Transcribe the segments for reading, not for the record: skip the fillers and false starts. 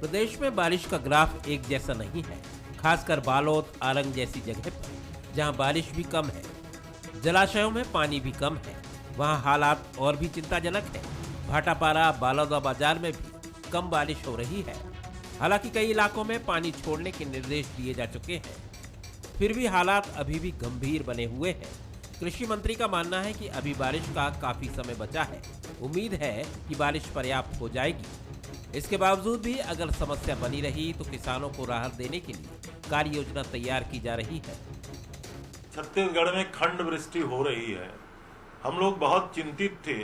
प्रदेश में बारिश का ग्राफ एक जैसा नहीं है, खासकर बालोद, आरंग जैसी जगह पर जहां बारिश भी कम है, जलाशयों में पानी भी कम है, वहां हालात और भी चिंताजनक है। भाटापारा, बालोदा बाजार में भी कम बारिश हो रही है। हालांकि कई इलाकों में पानी छोड़ने के निर्देश दिए जा चुके हैं, फिर भी हालात अभी भी गंभीर बने हुए हैं। कृषि मंत्री का मानना है कि अभी बारिश का काफी समय बचा है। उम्मीद है कि बारिश पर्याप्त हो जाएगी। इसके बावजूद भी अगर समस्या बनी रही तो किसानों को राहत देने के लिए कार्य योजना तैयार की जा रही है। छत्तीसगढ़ में खंड वृष्टि हो रही है। हम लोग बहुत चिंतित थे,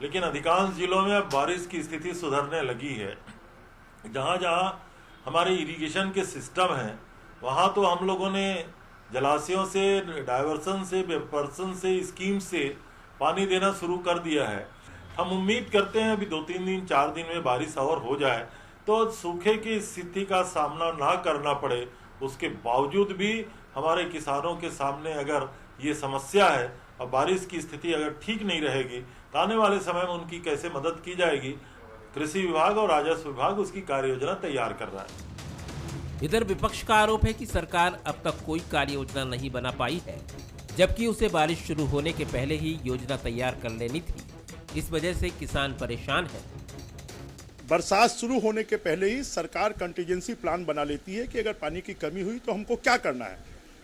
लेकिन अधिकांश जिलों में अब बारिश की स्थिति सुधरने लगी है। जहां जहां हमारे इरिगेशन के सिस्टम हैं, वहां तो हम लोगों ने जलाशयों से, डाइवर्सन से, वेपर्सन से, स्कीम से पानी देना शुरू कर दिया है। हम उम्मीद करते हैं अभी 2-3 दिन, 4 दिन में बारिश और हो जाए तो सूखे की स्थिति का सामना ना करना पड़े। उसके बावजूद भी हमारे किसानों के सामने अगर ये समस्या है और बारिश की स्थिति अगर ठीक नहीं रहेगी तो आने वाले समय में उनकी कैसे मदद की जाएगी, कृषि विभाग और राजस्व विभाग उसकी कार्य योजना तैयार कर रहा है। इधर विपक्ष का आरोप है कि सरकार अब तक कोई कार्य योजना नहीं बना पाई है, जबकि उसे बारिश शुरू होने के पहले ही योजना तैयार कर लेनी थी। इस वजह से किसान परेशान है। बरसात शुरू होने के पहले ही सरकार कंटीजेंसी प्लान बना लेती है कि अगर पानी की कमी हुई तो हमको क्या करना है,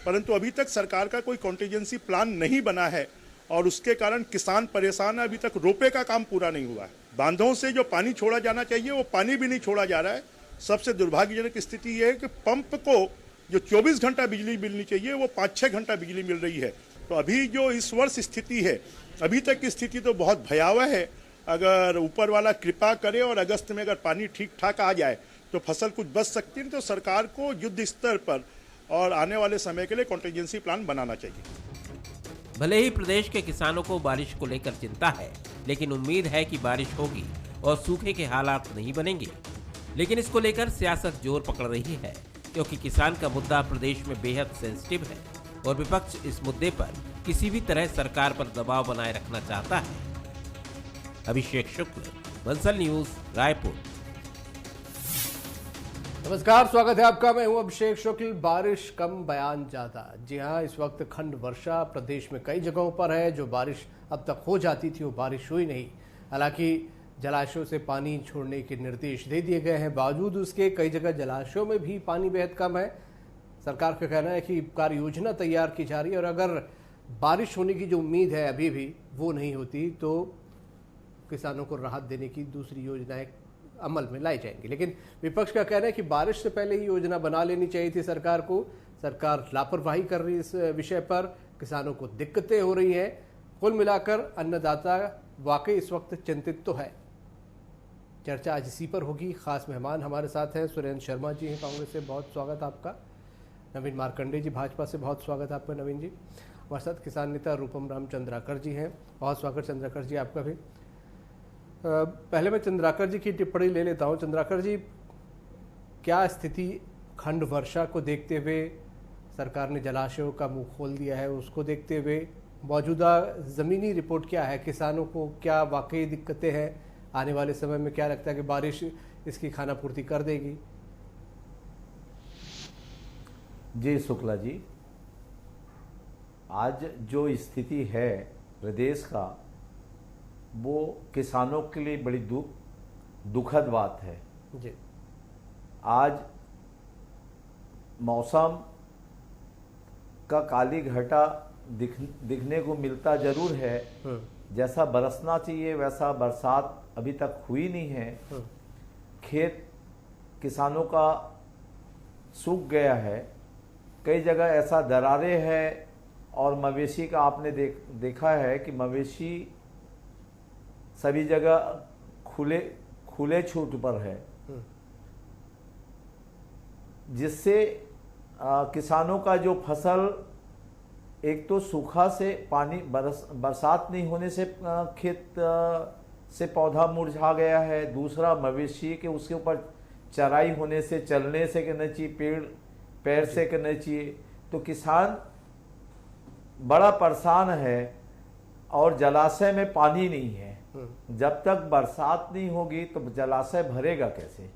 परंतु अभी तक सरकार का कोई कंटीजेंसी प्लान नहीं बना है और उसके कारण किसान परेशान है। अभी तक रोपे का काम पूरा नहीं हुआ है। बांधों से जो पानी छोड़ा जाना चाहिए वो पानी भी नहीं छोड़ा जा रहा है। सबसे दुर्भाग्यजनक स्थिति यह है कि पंप को जो 24 घंटा बिजली मिलनी चाहिए वो 5-6 घंटा बिजली मिल रही है। तो अभी जो इस वर्ष स्थिति है, अभी तक की स्थिति तो बहुत भयावह है। अगर ऊपर वाला कृपा करे और अगस्त में अगर पानी ठीक ठाक आ जाए तो फसल कुछ बच सकती है। तो सरकार को युद्ध स्तर पर और आने वाले समय के लिए कॉन्टीजेंसी प्लान बनाना चाहिए। भले ही प्रदेश के किसानों को बारिश को लेकर चिंता है, लेकिन उम्मीद है कि बारिश होगी और सूखे के हालात नहीं बनेंगे। लेकिन इसको लेकर सियासत जोर पकड़ रही है, क्योंकि किसान का मुद्दा प्रदेश में बेहद सेंसिटिव है और विपक्ष इस मुद्दे पर किसी भी तरह सरकार पर दबाव बनाए रखना चाहता है। अभिषेक शुक्ल, बंसल न्यूज, रायपुर। नमस्कार, स्वागत है आपका। मैं हूं अभिषेक शुक्ल। बारिश कम, बयान ज्यादा। जी हां, इस वक्त खंड वर्षा प्रदेश में कई जगहों पर है। जो बारिश अब तक हो जाती थी वो बारिश हुई नहीं। हालांकि जलाशयों से पानी छोड़ने के निर्देश दे दिए गए हैं, बावजूद उसके कई जगह जलाशयों में भी पानी बेहद कम है। सरकार का कहना है कि कार्य योजना तैयार की जा रही है और अगर बारिश होने की जो उम्मीद है अभी भी वो नहीं होती तो किसानों को राहत देने की दूसरी योजनाएं अमल में लाई जाएंगी। लेकिन विपक्ष का कहना है कि बारिश से पहले ही योजना बना लेनी चाहिए थी सरकार को। सरकार लापरवाही कर रही है इस विषय पर, किसानों को दिक्कतें हो रही हैं। कुल मिलाकर अन्नदाता वाकई इस वक्त चिंतित तो है। चर्चा आज इसी पर होगी। खास मेहमान हमारे साथ हैं, सुरेंद्र शर्मा जी हैं कांग्रेस से, बहुत स्वागत आपका। नवीन मार्कंडे जी भाजपा से, बहुत स्वागत आपका नवीन जी। हमारे साथ किसान नेता रूपम राम चंद्राकर जी हैं, बहुत स्वागत चंद्राकर जी आपका भी। पहले मैं चंद्राकर जी की टिप्पणी ले लेता हूं। चंद्राकर जी, क्या स्थिति खंड वर्षा को देखते हुए, सरकार ने जलाशयों का मुंह खोल दिया है, उसको देखते हुए मौजूदा ज़मीनी रिपोर्ट क्या है? किसानों को क्या वाकई दिक्कतें हैं? आने वाले समय में क्या लगता है कि बारिश इसकी खाना पूर्ति कर देगी? जी शुक्ला जी, आज जो स्थिति है प्रदेश का वो किसानों के लिए बड़ी दुखद बात है जी। आज मौसम का काली घटा दिखने को मिलता जरूर है। जैसा बरसना चाहिए वैसा बरसात अभी तक हुई नहीं है। खेत किसानों का सूख गया है, कई जगह ऐसा दरारें हैं और मवेशी का आपने देखा है कि मवेशी सभी जगह खुले छूट पर है, जिससे किसानों का जो फसल, एक तो सूखा से पानी बरसात नहीं होने से खेत से पौधा मुरझा गया है, दूसरा मवेशी के उसके ऊपर चराई होने से, चलने से करना चाहिए, पैर से करना चाहिए, तो किसान बड़ा परेशान है। और जलाशय में पानी नहीं है, जब तक बरसात नहीं होगी तो जलाशय भरेगा कैसे?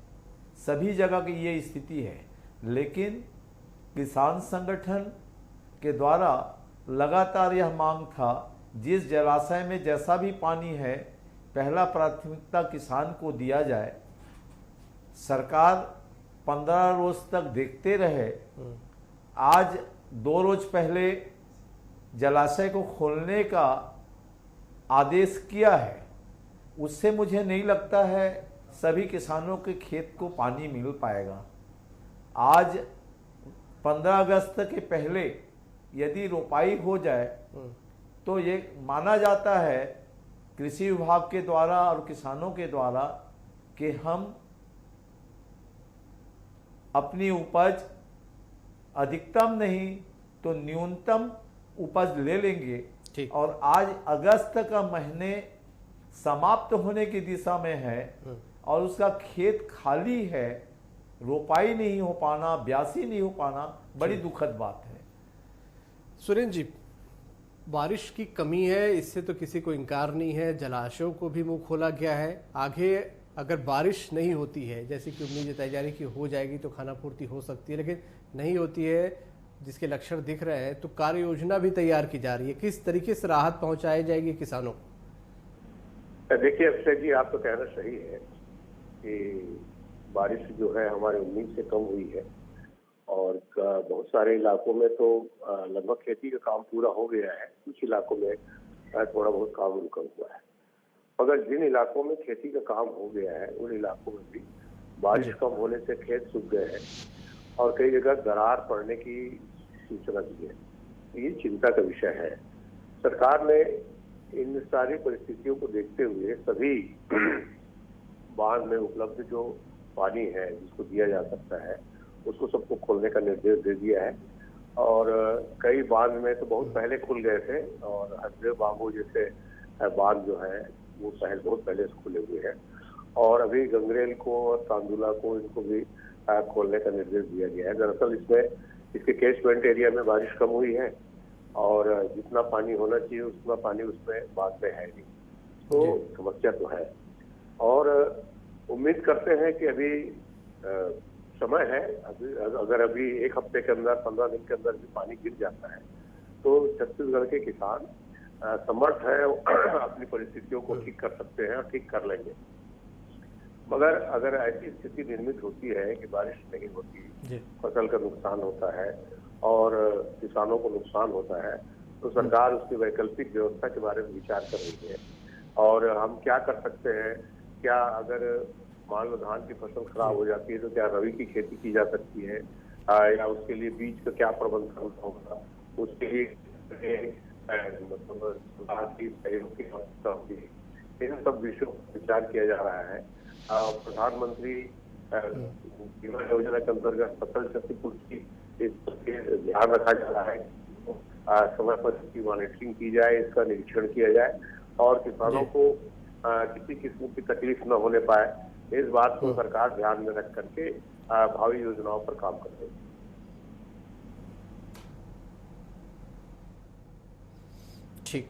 सभी जगह की ये स्थिति है, लेकिन किसान संगठन के द्वारा लगातार यह मांग था, जिस जलाशय में जैसा भी पानी है पहला प्राथमिकता किसान को दिया जाए। सरकार 15 रोज तक देखते रहे, आज 2 रोज पहले जलाशय को खोलने का आदेश किया है। उससे मुझे नहीं लगता है सभी किसानों के खेत को पानी मिल पाएगा। आज 15 अगस्त के पहले यदि रोपाई हो जाए तो ये माना जाता है कृषि विभाग के द्वारा और किसानों के द्वारा कि हम अपनी उपज अधिकतम नहीं तो न्यूनतम उपज ले लेंगे। और आज अगस्त का महीने समाप्त होने की दिशा में है और उसका खेत खाली है, रोपाई नहीं हो पाना, ब्यासी नहीं हो पाना बड़ी दुखद बात है। सुरेंद्र जी, बारिश की कमी है, इससे तो किसी को इनकार नहीं है। जलाशयों को भी मुंह खोला गया है। आगे अगर बारिश नहीं होती है, जैसे कि उम्मीद जताई जा रही कि हो जाएगी तो खाना पूर्ति हो सकती है, लेकिन नहीं होती है जिसके लक्षण दिख रहे हैं, तो कार्य योजना भी तैयार की जा रही है। किस तरीके से राहत पहुंचाई जाएगी किसानों को? देखिए अक्षय जी, आप तो कहना सही है कि बारिश जो है हमारी उम्मीद से कम हुई है और बहुत सारे इलाकों में तो लगभग खेती का काम पूरा हो गया है। कुछ इलाकों में थोड़ा बहुत काम रुका हुआ है, मगर जिन इलाकों में खेती का काम हो गया है उन इलाकों में भी बारिश कम होने से खेत सूख गए हैं और कई जगह दरार पड़ने की सूचना दी है। ये चिंता का विषय है। सरकार ने इन सारी परिस्थितियों को देखते हुए सभी बांध में उपलब्ध जो पानी है जिसको दिया जा सकता है उसको सबको खोलने का निर्देश दे दिया है। और कई बांध में तो बहुत पहले खुल गए थे और हसदेव बाबू जैसे बांध जो है वो बहुत पहले से खुले हुए हैं और अभी गंगरेल को और तांदुला को इनको भी खोलने का निर्देश दिया गया है। दरअसल इसमें इसके कैचमेंट एरिया में बारिश कम हुई है और जितना पानी होना चाहिए उतना पानी उसमें बांध में है नहीं, तो समस्या तो है। और उम्मीद करते हैं कि अभी समय है, अगर अभी 1 हफ्ते के अंदर 15 दिन के अंदर भी पानी गिर जाता है तो छत्तीसगढ़ के किसान समर्थ है अपनी परिस्थितियों को ठीक कर सकते हैं और ठीक कर लेंगे। मगर अगर ऐसी स्थिति निर्मित होती है कि बारिश नहीं होती, फसल का नुकसान होता है और किसानों को नुकसान होता है, तो सरकार उसकी वैकल्पिक व्यवस्था के बारे में विचार कर रही है। और हम क्या कर सकते हैं, क्या अगर मान लो धान की फसल खराब हो जाती है तो क्या रबी की खेती की जा सकती है या उसके लिए बीज का क्या प्रबंध करना होगा, उसके लिए मतलब सहयोग की आवश्यकता होती है। इन सब विषयों पर विचार किया जा रहा है। प्रधानमंत्री बीमा योजना के अंतर्गत फसल क्षतिपूर्ति ध्यान रखा जा रहा है, समय पर इसकी मॉनिटरिंग की जाए, इसका निरीक्षण किया जाए और किसानों को किसी किस्म की तकलीफ न होने पाए, इस बात को सरकार ध्यान में रख करके भावी योजनाओं पर काम कर रही है। ठीक।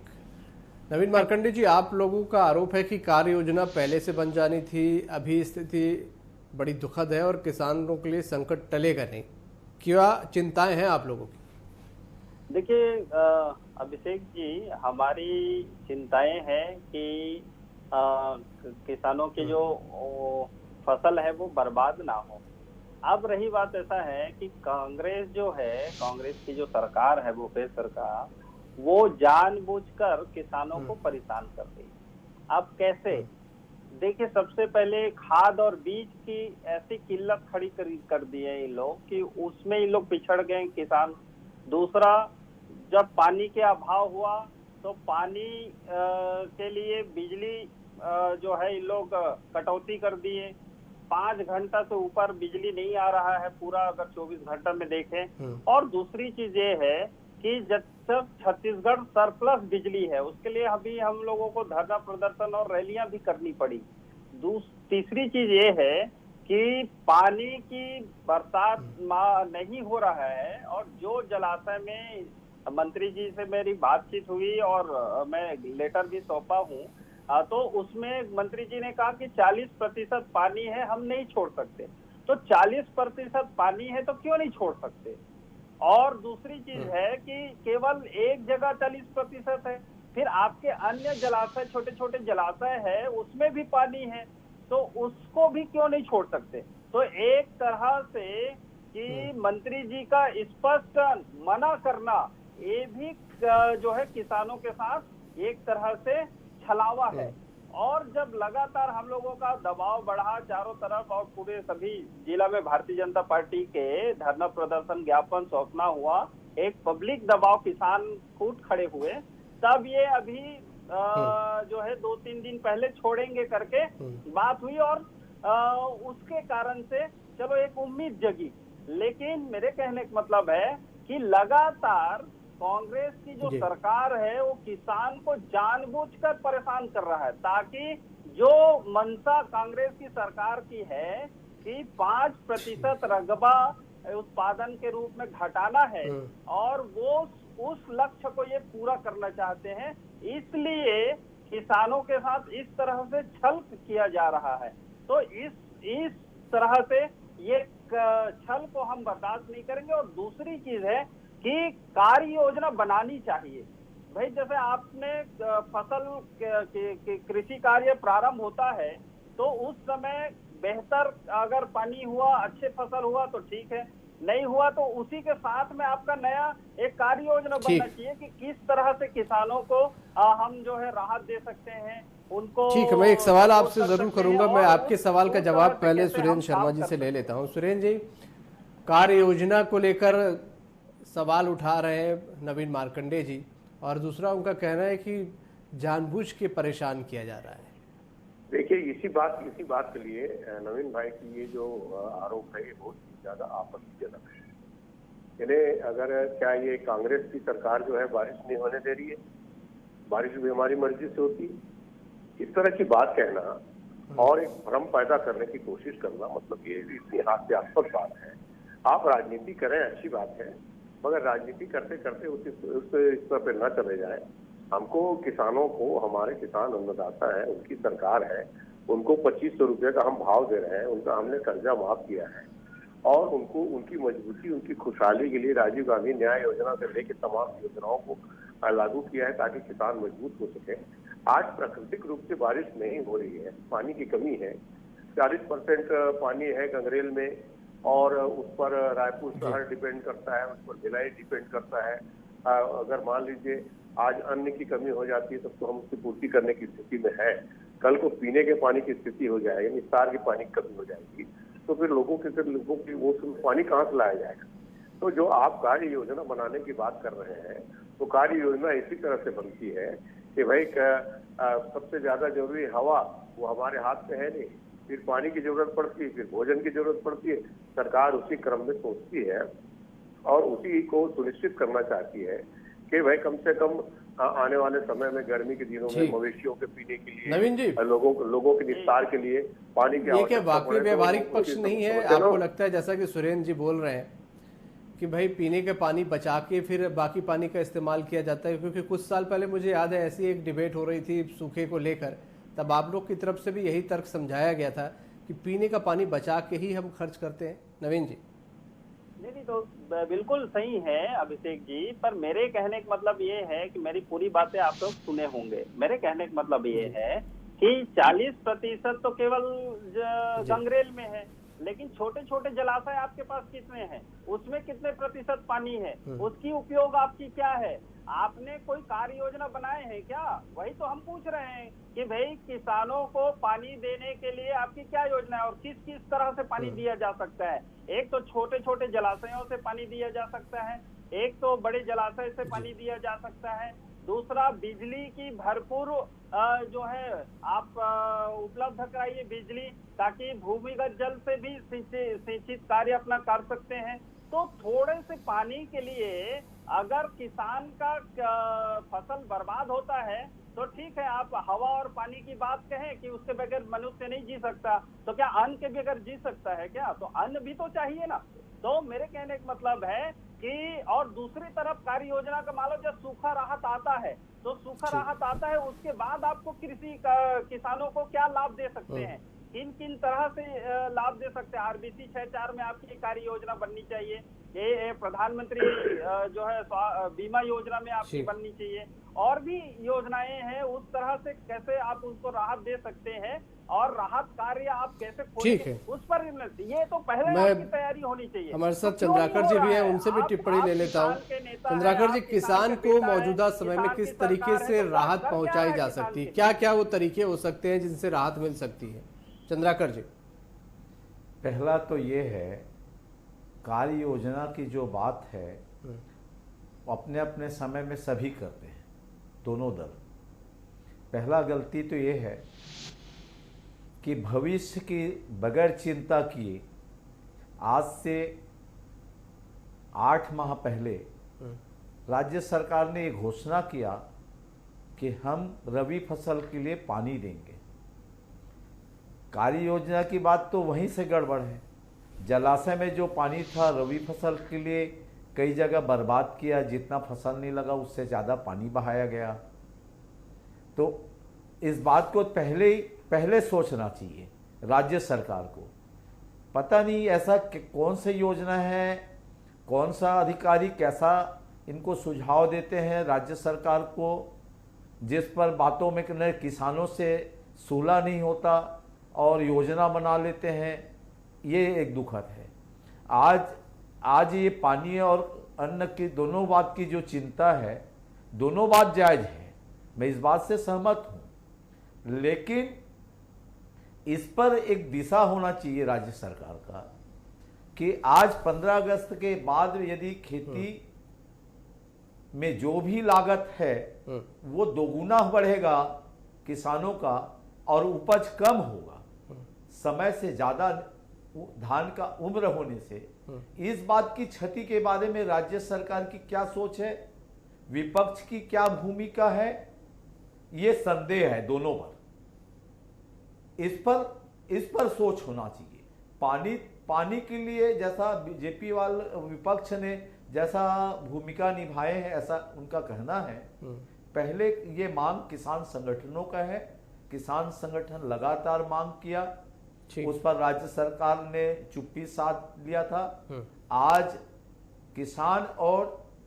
नवीन मार्कंडे जी, आप लोगों का आरोप है कि कार्य योजना पहले से बन जानी थी, अभी स्थिति बड़ी दुखद है और किसानों के लिए संकट टलेगा नहीं। क्या चिंताएं हैं आप लोगों की? देखिए अभिषेक जी, हमारी चिंताएं हैं कि किसानों की जो फसल है वो बर्बाद ना हो। अब रही बात ऐसा है कि कांग्रेस जो है, कांग्रेस की जो सरकार है भूपेश सरकार, वो जानबूझकर किसानों को परेशान कर रही है। अब कैसे? देखिए, सबसे पहले खाद और बीज की ऐसी किल्लत खड़ी कर दी है इन लोग कि उसमें इन लोग पिछड़ गए किसान। दूसरा, जब पानी के अभाव हुआ तो पानी के लिए बिजली जो है इन लोग कटौती कर दिए। 5 घंटा से ऊपर बिजली नहीं आ रहा है पूरा, अगर 24 घंटा में देखें। और दूसरी चीज ये है कि जब तक छत्तीसगढ़ सरप्लस बिजली है, उसके लिए अभी हम लोगों को धरना प्रदर्शन और रैलियां भी करनी पड़ी। तीसरी चीज ये है कि पानी की बरसात नहीं हो रहा है और जो जलाशय में मंत्री जी से मेरी बातचीत हुई और मैं लेटर भी सौंपा हूँ, तो उसमें मंत्री जी ने कहा कि 40% पानी है, हम नहीं छोड़ सकते। तो 40% पानी है तो क्यों नहीं छोड़ सकते। और दूसरी चीज है कि केवल एक जगह 40% है, फिर आपके अन्य जलाशय, छोटे छोटे जलाशय है, उसमें भी पानी है, तो उसको भी क्यों नहीं छोड़ सकते। तो एक तरह से कि मंत्री जी का स्पष्ट मना करना, ये भी जो है किसानों के साथ एक तरह से छलावा है। और जब लगातार हम लोगों का दबाव बढ़ा चारों तरफ और पूरे सभी जिला में भारतीय जनता पार्टी के धरना प्रदर्शन, ज्ञापन सौंपना हुआ, एक पब्लिक दबाव, किसान फूट खड़े हुए, तब ये अभी जो है 2-3 दिन पहले छोड़ेंगे करके बात हुई और उसके कारण से चलो एक उम्मीद जगी। लेकिन मेरे कहने का मतलब है कि लगातार कांग्रेस की जो सरकार है वो किसान को जानबूझकर परेशान कर रहा है, ताकि जो मंशा कांग्रेस की सरकार की है कि 5% रकबा उत्पादन के रूप में घटाना है और वो उस लक्ष्य को ये पूरा करना चाहते हैं, इसलिए किसानों के साथ इस तरह से छल किया जा रहा है। तो इस तरह से ये छल को हम बर्दाश्त नहीं करेंगे। और दूसरी चीज है कि कार्य योजना बनानी चाहिए। भाई जैसे आपने फसल कृषि कार्य प्रारंभ होता है तो उस समय बेहतर अगर पानी हुआ, अच्छे फसल हुआ तो ठीक है, नहीं हुआ तो उसी के साथ में आपका नया एक कार्य योजना बनना चाहिए कि किस तरह से किसानों को हम जो है राहत दे सकते हैं उनको। ठीक है, मैं एक सवाल आपसे जरूर करूंगा। मैं आपके सवाल का जवाब पहले सुरेंद्र शर्मा जी से ले लेता हूं। सुरेंद्र जी, कार्य योजना को लेकर सवाल उठा रहे हैं नवीन मार्कंडे जी, और दूसरा उनका कहना है कि जानबूझ के परेशान किया जा रहा है। देखिए, इसी बात के लिए नवीन भाई की ये जो आरोप है ये बहुत ज्यादा आपत्तिजनक है। इन्हें अगर क्या ये कांग्रेस की सरकार जो है बारिश नहीं होने दे रही है, बारिश भी हमारी मर्जी से होती है, इस तरह की बात कहना और एक भ्रम पैदा करने की कोशिश करना, मतलब ये इतनी हास्यास्पद बात है। आप राजनीति करें, अच्छी बात है, मगर राजनीति करते करते उस स्तर पर न चले जाए। हमको किसानों को, हमारे किसान अन्नदाता है, उनकी सरकार है, उनको 2500 रुपये का हम भाव दे रहे हैं, उनका हमने कर्जा माफ किया है और उनको उनकी मजबूती, उनकी खुशहाली के लिए राजीव गांधी न्याय योजना से लेकर तमाम योजनाओं को लागू किया है ताकि किसान मजबूत हो सके। आज प्राकृतिक रूप से बारिश नहीं हो रही है, पानी की कमी है, 40% पानी है गंगरेल में और उस पर रायपुर शहर डिपेंड करता है, उस पर भिलाई डिपेंड करता है। अगर मान लीजिए आज अन्न की कमी हो जाती है तब तो हम उसकी पूर्ति करने की स्थिति में है, कल को पीने के पानी की स्थिति हो जाएगी, निस्तार की पानी की कमी हो जाएगी, तो फिर लोगों की वो पानी कहाँ से लाया जाएगा। तो जो आप कार्य योजना बनाने की बात कर रहे हैं, तो कार्य योजना इसी तरह से बनती है कि भाई सबसे ज्यादा जरूरी हवा, वो हमारे हाथ में है नहीं, फिर पानी की जरूरत पड़ती है, फिर भोजन की जरूरत पड़ती है। सरकार उसी क्रम में सोचती है और उसी को सुनिश्चित करना चाहती है कि भाई कम से कम आने वाले समय में गर्मी के दिनों में मवेशियों के पीने के लिए, नवीन जी, लोगों के निस्तार के लिए पानी की आवश्यकता। वाकई व्यवहारिक पक्ष नहीं है? आपको लगता है जैसा कि सुरेंद्र जी बोल रहे हैं कि भाई पीने का पानी बचा के फिर बाकी पानी का इस्तेमाल किया जाता है? क्योंकि कुछ साल पहले मुझे याद है ऐसी एक डिबेट हो रही थी सूखे को लेकर, तब आप लोग की तरफ से भी यही तर्क समझाया गया था कि पीने का पानी बचा के ही हम खर्च करते हैं। नवीन जी, नहीं तो बिल्कुल सही है अभिषेक जी, पर मेरे कहने का मतलब ये है कि मेरी पूरी बातें आप लोग सुने होंगे। मेरे कहने का मतलब ये है कि 40% तो केवल गंगरेल में है, लेकिन छोटे छोटे जलाशय आपके पास कितने हैं, उसमें कितने प्रतिशत पानी है, उसकी उपयोग आपकी क्या है? आपने कोई कार्य योजना बनाए हैं क्या? वही तो हम पूछ रहे हैं कि भाई किसानों को पानी देने के लिए आपकी क्या योजना है और किस किस तरह से पानी दिया जा सकता है। एक तो छोटे छोटे जलाशयों से पानी दिया जा सकता है, एक तो बड़े जलाशय से पानी दिया जा सकता है, दूसरा बिजली की भरपूर जो है आप उपलब्ध कराइए बिजली, ताकि भूमिगत जल से भी सिंचित कार्य अपना कर सकते हैं। तो थोड़े से पानी के लिए अगर किसान का फसल बर्बाद होता है तो ठीक है, आप हवा और पानी की बात कहें कि उसके बगैर मनुष्य नहीं जी सकता, तो क्या अन्न के बगैर जी सकता है क्या? तो अन्न भी तो चाहिए ना। तो मेरे कहने का मतलब है कि और दूसरी तरफ कार्य योजना का मान लो जब सूखा राहत आता है तो सूखा राहत आता है, उसके बाद आपको किसानों को क्या लाभ दे सकते हैं? किन किन तरह से लाभ दे सकते हैं? आरबीसी 6.4 में आपकी कार्य योजना बननी चाहिए, ये प्रधानमंत्री जो है बीमा योजना में आपकी बननी चाहिए, और भी योजनाएं हैं, उस तरह से कैसे आप उसको राहत दे सकते हैं और राहत कार्य आप कैसे खोलेंगे उस पर ये तो पहले आपकी तैयारी होनी चाहिए। हमारे साथ चंद्राकर जी भी हैं, उनसे भी टिप्पणी ले लेता हूं। चंद्राकर जी, किसान को मौजूदा समय में किस तरीके से राहत पहुंचाई जा सकती है? क्या क्या वो तरीके हो सकते हैं जिनसे राहत मिल सकती है? चंद्राकर जी, पहला तो ये है, कार्य योजना की जो बात है अपने अपने समय में सभी करते हैं, दोनों दल। पहला गलती तो ये है कि भविष्य की बगैर चिंता किए आज से 8 माह पहले राज्य सरकार ने ये घोषणा किया कि हम रबी फसल के लिए पानी देंगे। कार्य योजना की बात तो वहीं से गड़बड़ है। जलाशय में जो पानी था रबी फसल के लिए कई जगह बर्बाद किया, जितना फसल नहीं लगा उससे ज़्यादा पानी बहाया गया। तो इस बात को पहले सोचना चाहिए राज्य सरकार को। पता नहीं ऐसा कौन सी योजना है, कौन सा अधिकारी कैसा इनको सुझाव देते हैं राज्य सरकार को, जिस पर बातों में किसानों से सुलह नहीं होता और योजना बना लेते हैं। ये एक दुखद है। आज ये पानी और अन्न की दोनों बात की जो चिंता है, दोनों बात जायज है, मैं इस बात से सहमत हूं, लेकिन इस पर एक दिशा होना चाहिए राज्य सरकार का कि आज 15 अगस्त के बाद यदि खेती में जो भी लागत है वो दोगुना बढ़ेगा किसानों का और उपज कम होगा। समय से ज्यादा धान का उम्र होने से इस बात की क्षति के बारे में राज्य सरकार की क्या सोच है, विपक्ष की क्या भूमिका है, ये संदेह है दोनों पर। इस पर सोच होना चाहिए। पानी के लिए जैसा बीजेपी वाले विपक्ष ने जैसा भूमिका निभाए हैं ऐसा उनका कहना है। पहले ये मांग किसान संगठनों का है, किसान संगठन लगातार मांग किया, उस पर राज्य सरकार ने चुप्पी साध लिया था। आज किसान और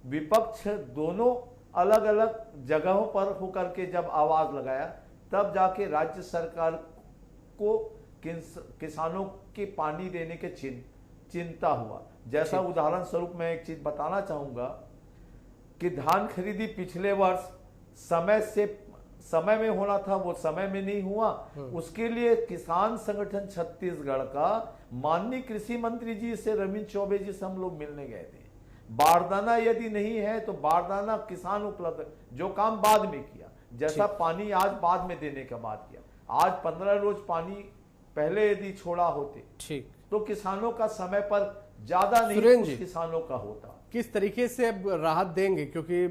विपक्ष दोनों अलग अलग जगहों पर होकर के जब आवाज लगाया, तब जाके राज्य सरकार को किसानों के पानी देने के चिंता हुआ। जैसा उदाहरण स्वरूप मैं एक चीज बताना चाहूंगा कि धान खरीदी पिछले वर्ष समय में होना था, वो समय में नहीं हुआ। उसके लिए किसान संगठन छत्तीसगढ़ का माननीय कृषि मंत्री जी से, रविंद्र चौबे जी से हम लोग मिलने गए थे। बारदाना यदि नहीं है तो बारदाना किसान उपलब्ध, जो काम बाद में किया, जैसा पानी आज बाद में देने का बात किया। आज 15 रोज पानी पहले यदि छोड़ा होते तो किसानों का समय पर ज्यादा नहीं किसानों का होता। किस तरीके से अब राहत देंगे, क्योंकि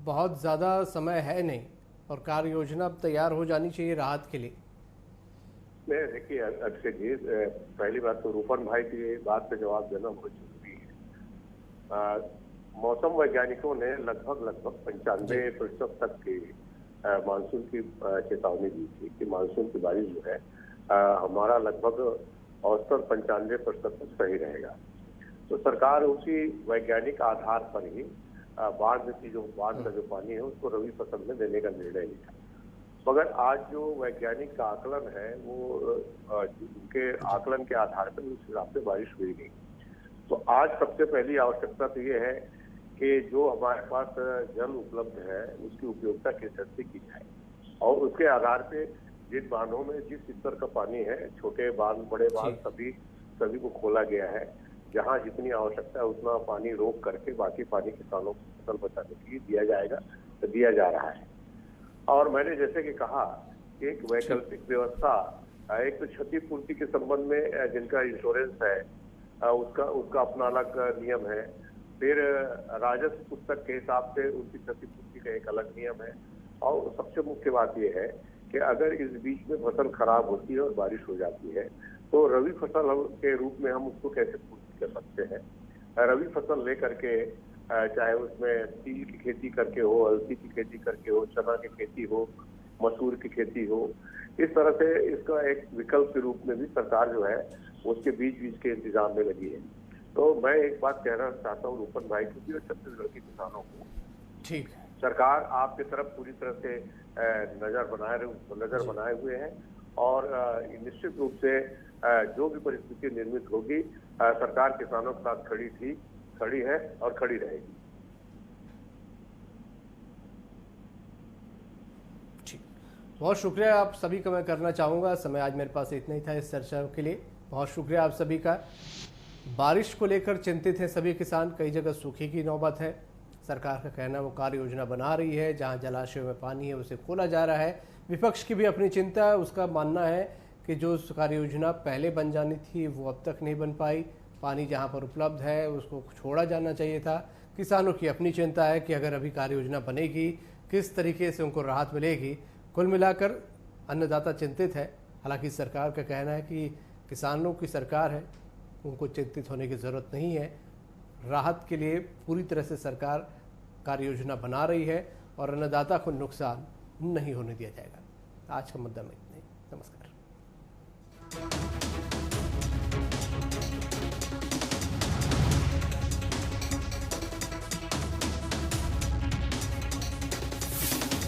बहुत ज्यादा समय है नहीं और कार्य योजना तैयार हो जानी चाहिए राहत के लिए? देखिए अक्षय जी, पहली बात तो रूपन भाई की बात पे जवाब देना बहुत जरूरी है। मौसम वैज्ञानिकों ने लगभग 95% तक की मानसून की चेतावनी दी थी कि मानसून की बारिश जो है हमारा लगभग औसतन 95% तक सही रहेगा। तो सरकार उसी वैज्ञानिक आधार पर ही बाढ़ का जो पानी है उसको रबी फसल में देने का निर्णय लिया। मगर आज जो वैज्ञानिक का आकलन है वो उनके आकलन के आधार पर उस हिसाब से बारिश हुई नहीं। तो आज सबसे पहली आवश्यकता तो ये है कि जो हमारे पास जल उपलब्ध है उसकी उपयोगिता किस तरह से की जाए, और उसके आधार पे जिन बांधों में जिस स्तर का पानी है, छोटे बांध बड़े बांध सभी को खोला गया है। जहां जितनी आवश्यकता है उतना पानी रोक करके बाकी पानी किसानों को फसल बचाने के लिए दिया जाएगा, तो दिया जा रहा है। और मैंने जैसे कि कहा कि एक वैकल्पिक व्यवस्था, एक तो क्षतिपूर्ति के संबंध में जिनका इंश्योरेंस है उसका अपना अलग नियम है, फिर राजस्व पुस्तक के हिसाब से उनकी क्षतिपूर्ति का एक अलग नियम है। और सबसे मुख्य बात यह है कि अगर इस बीच में फसल खराब होती है और बारिश हो जाती है तो रबी फसल के रूप में हम उसको कैसे पूर्ति कर सकते हैं। रबी फसल लेकर के चाहे उसमें तिल की खेती करके हो, अलसी की खेती करके हो, चना की खेती हो, मसूर की खेती हो, इस तरह से इसका एक विकल्प के रूप में भी सरकार जो है उसके बीज के इंतजाम में लगी है। तो मैं एक बात कहना चाहता हूँ रूपन भाई को और छत्तीसगढ़ के किसानों को, ठीक है, सरकार आपकी तरफ पूरी तरह से नजर बनाए हुए है और निश्चित रूप से जो भी परिस्थिति निर्मित होगी सरकार किसानों के साथ खड़ी है और खड़ी रहेगी। ठीक, बहुत शुक्रिया आप सभी का मैं करना चाहूँगा। समय आज मेरे पास इतना ही था इस चर्चा के लिए। बहुत शुक्रिया आप सभी का। बारिश को लेकर चिंतित हैं सभी किसान, कई जगह सूखे की नौबत है। सरकार का कहना वो कार्य योजना बना रही है, जहां जलाशयों में पानी है उसे खोला जा रहा है। विपक्ष की भी अपनी चिंता है, उसका मानना है कि जो कार्य योजना पहले बन जानी थी वो अब तक नहीं बन पाई। पानी जहां पर उपलब्ध है उसको छोड़ा जाना चाहिए था। किसानों की अपनी चिंता है कि अगर अभी कार्य योजना बनेगी किस तरीके से उनको राहत मिलेगी। कुल मिलाकर अन्नदाता चिंतित है। हालांकि सरकार का कहना है कि किसानों की सरकार है, उनको चिंतित होने की ज़रूरत नहीं है। राहत के लिए पूरी तरह से सरकार कार्य योजना बना रही है और अन्नदाता को नुकसान नहीं होने दिया जाएगा। आज का मुद्दा में इतना ही। नमस्कार।